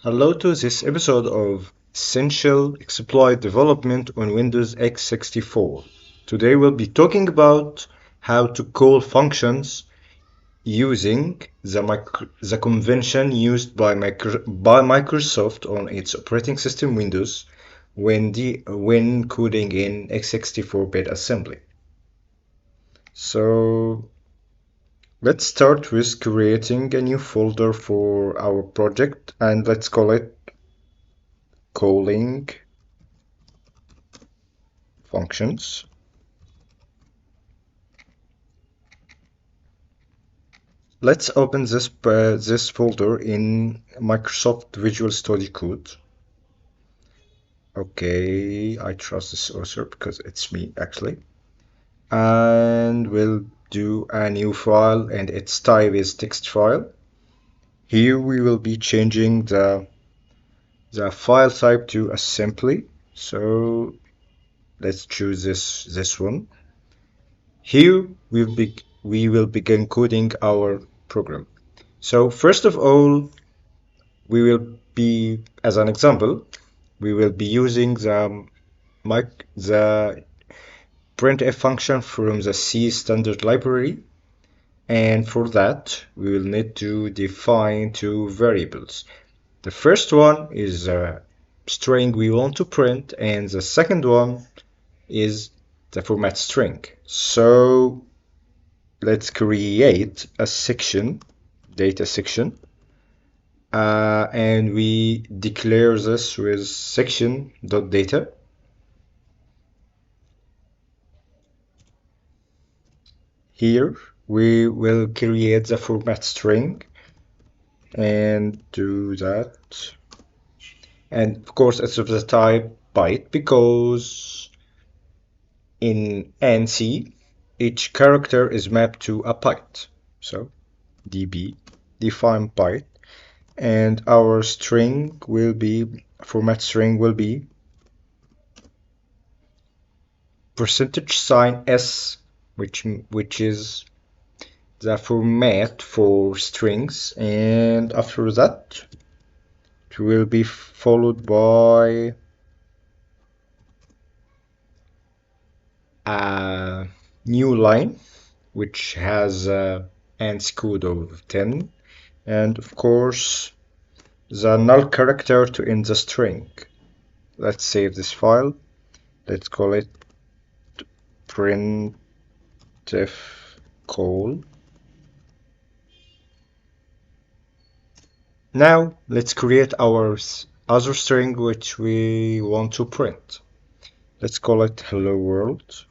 Hello to this episode of Essential Exploit Development on Windows x64. Today we'll be talking about how to call functions using the convention used by Microsoft on its operating system Windows when coding in x64-bit assembly. So let's start with creating a new folder for our project and let's call it calling functions. Let's open this folder in Microsoft Visual Studio Code. Okay, I trust this author because it's me actually. And we'll do a new file and its type is text file. Here we will be changing the file type to assembly. So let's choose this one. Here we will begin coding our program. So first of all, we will be, as an example, we will be using the printf function from the C standard library, and for that we will need to define two variables. The first one is a string we want to print, and the second one is the format string. So let's create a section, data section, and we declare this with section.data. Here we will create the format string and do that. And of course it's of the type byte because in ANSI each character is mapped to a byte. So db define byte, and our string will be format string will be %s, which is the format for strings, and after that it will be followed by a new line which has ANSI code of 10, and of course the null character to end the string. Let's save this file. Let's call it printf call. Now let's create our other string which we want to print. Let's call it hello world,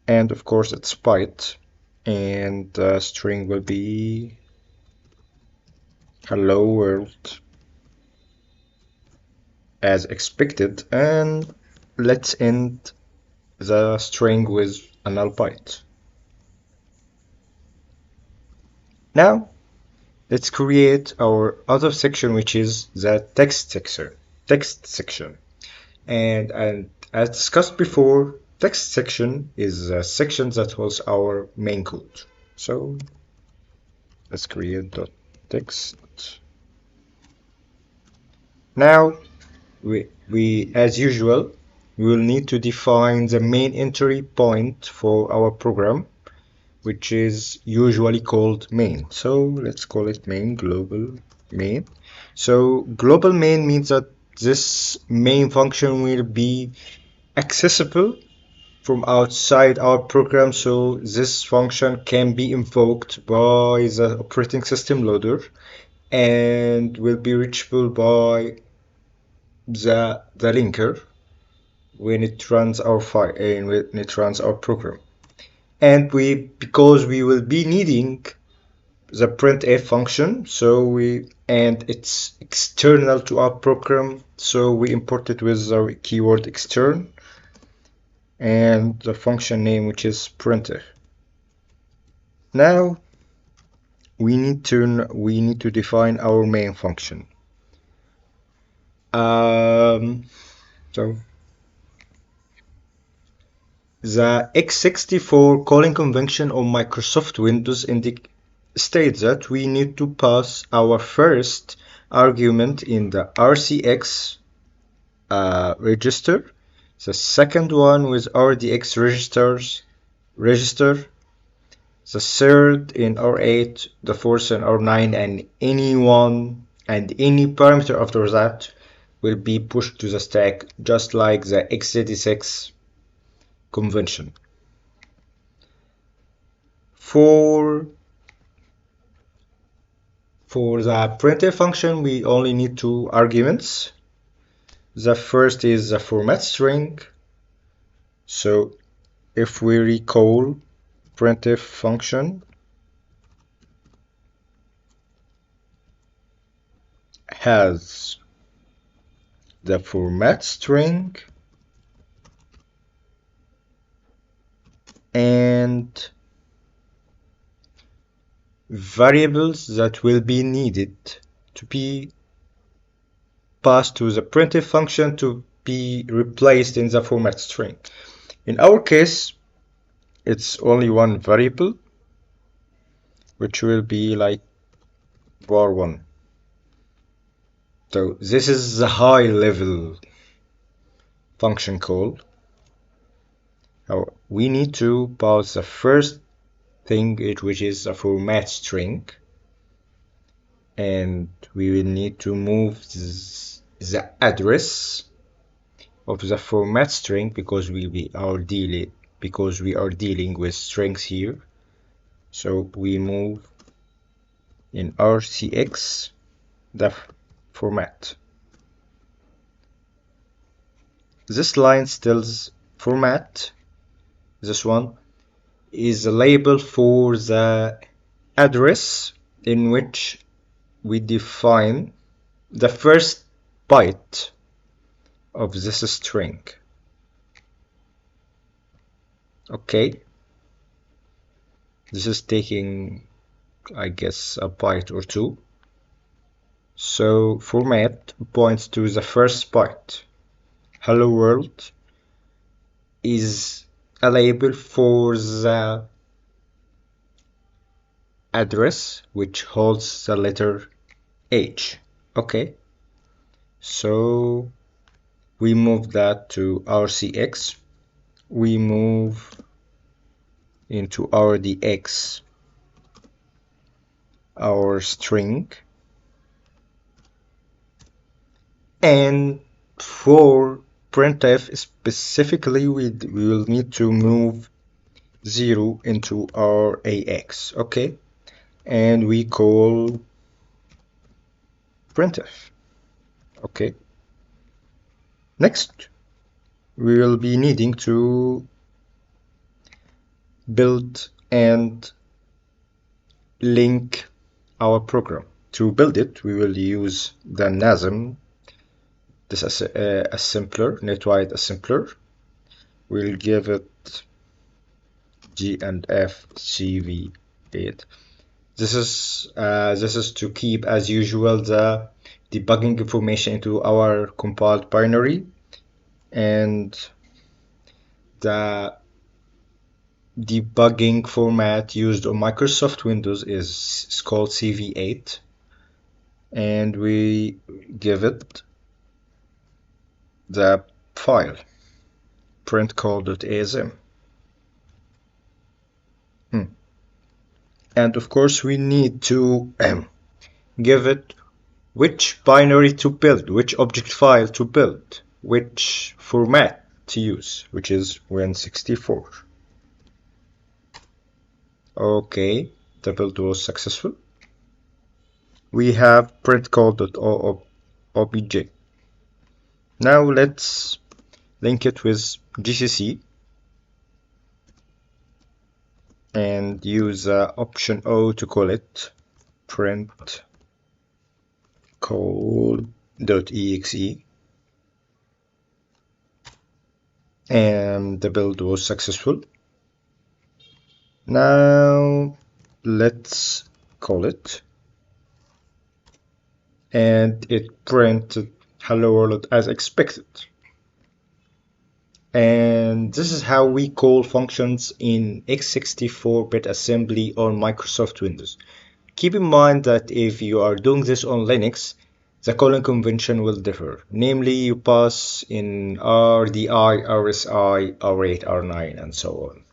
and of course it's byte, and the string will be hello world as expected, and let's end the string with a null byte. Now let's create our other section, which is the text section. And as discussed before, text section is a section that holds our main code. So let's create .text. Now we as usual we will need to define the main entry point for our program, which is usually called main. So let's call it main, global main. So global main means that this main function will be accessible from outside our program, so this function can be invoked by the operating system loader and will be reachable by the linker when it runs our file and when it runs our program. And because we will be needing the printf function, and it's external to our program, so we import it with our keyword extern and the function name, which is printf. Now we need to define our main function. So the x64 calling convention on Microsoft Windows states that we need to pass our first argument in the RCX register, the second one with RDX register, the third in R8, the fourth in R9, and any parameter after that will be pushed to the stack, just like the x86 convention. For the printf function, we only need two arguments. The first is the format string. So if we recall, printf function has the format string and variables that will be needed to be passed to the printf function to be replaced in the format string. In our case, it's only one variable, which will be like var1. So this is the high level function call. Now we need to pass the first thing, which is a format string, and we will need to move the address of the format string because we are dealing with strings here. So we move in RCX the format. This line tells format. This one is a label for the address in which we define the first byte of this string. Okay, this is taking, I guess, a byte or two. So format points to the first byte. Hello world is a label for the address which holds the letter H. Okay, so we move that to RCX. We move into RDX our string, and for printf specifically we will need to move 0 into RAX. Okay, and we call printf. Okay, next we will be needing to build and link our program. To build it, we will use the NASM, this assembler, netwide assembler. We'll give it G and F CV8. This is to keep, as usual, the debugging information into our compiled binary, and the debugging format used on Microsoft Windows is called CV8, and we give it the file printcall.asm. And of course we need to give it which binary to build, which object file to build, which format to use, which is Win64. Okay, the build was successful. We have printcall.obj. Now let's link it with GCC and use option O to call it print call.exe, and the build was successful. Now let's call it, and it printed hello world as expected. And this is how we call functions in x64 bit assembly on Microsoft Windows. Keep in mind that if you are doing this on Linux, the calling convention will differ. Namely, you pass in RDI, RSI, R8, R9, and so on.